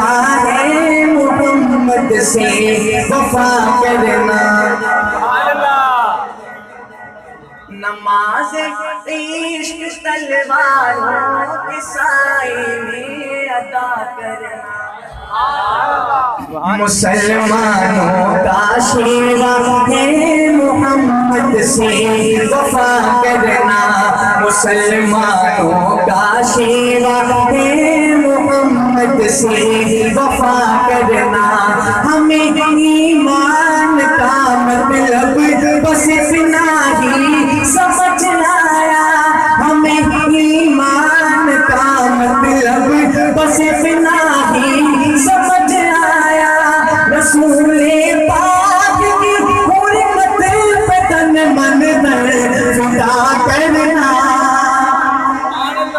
شیوا ہے محمد سے وفا کرنا، نماز عشق تلواروں کے سائے میں ادا کرنا، مسلمانوں کا شیوا ہے محمد سے وفا کرنا، مسلمانوں کا شیوا ہے محمد سے وفا کرنا، ہمیں ایمان کا مطلب بس اتنا ہی سمجھنا آیا، ہمیں ایمان کا مطلب بس اتنا ہی سمجھ آیا، رسول پاک کی حرمت پہ تن من فدا کرنا،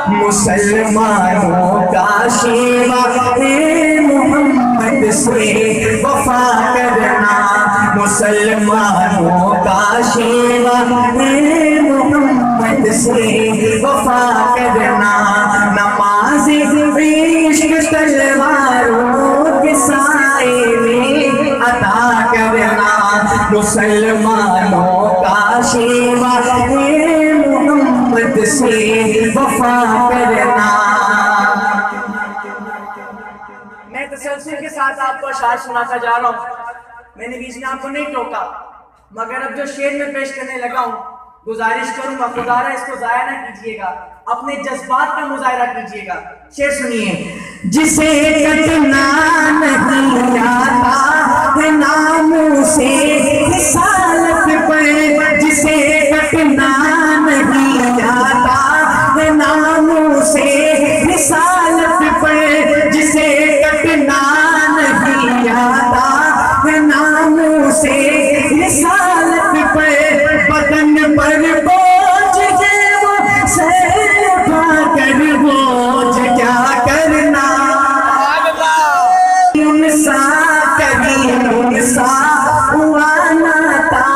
مسلمانوں کا شیوا ہے محمد سے وفا کرنا، مسلمانوں کا شیوا ہے محمد سے وفا کرنا، نماز عشق تلواروں کے سائے میں عطا کرنا، مسلمانوں کا شیوا ہے محمد سے وفا کرنا۔ میں تسلسل کے ساتھ آپ کو اشعار سناتا جا رہا ہوں، میں نے بیچ میں آپ کو نہیں ٹوکا، مگر اب جو شعر میں پیش کرنے لگا ہوں گزارش کروں گا خدا را اس کو ضائع نہ کیجیے گا، اپنے جذبات کا مظاہرہ کیجیے گا۔ شعر سنیے، جسے کٹنا نہیں آتا ناموں سے رسالت پر، جسے کٹنا نہیں آتا ناموں سے رسالت پر، جسے کٹنا نہیں آتا ناموں سے رسالت پر، بدن پر بوجھ ہے وہ سر اٹھا کر بوجھ کیا کرنا، انسا کبھی انسا ہوا نہ تھا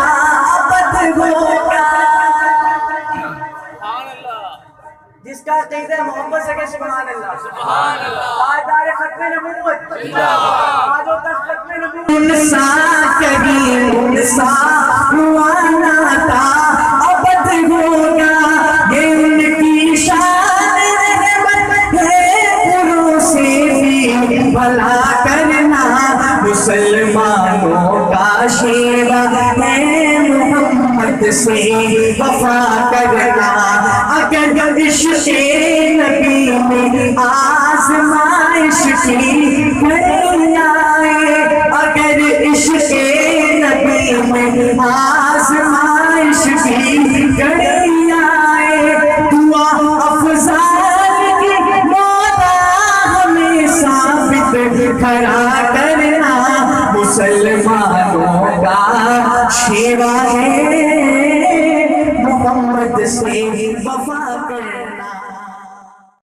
ابد ہوگا، جس کا عقیدہ محمد سے کہ سبحان اللہ، سبحان اللہ، تاجدار ختم نبوت، آج و تک ختم نبوت، انسا کبھی انسا ہوا نہ تھا ابد ہوگا، یہ ان کی شان رحمت ہے پروں سے بھی بھلا کرنا، مسلمانوں کا شیوا ہے محمد سے وفا کرنا، اگر عشق نبی میں آزمائش کی گھڑی آئے، اگر عشق نبی میں آزمائش کی گھڑی آئے، دعا افضال کی مولا ہمیں ثابت کھڑا کرنا، مسلمانوں کا شیوا ہے محمد سے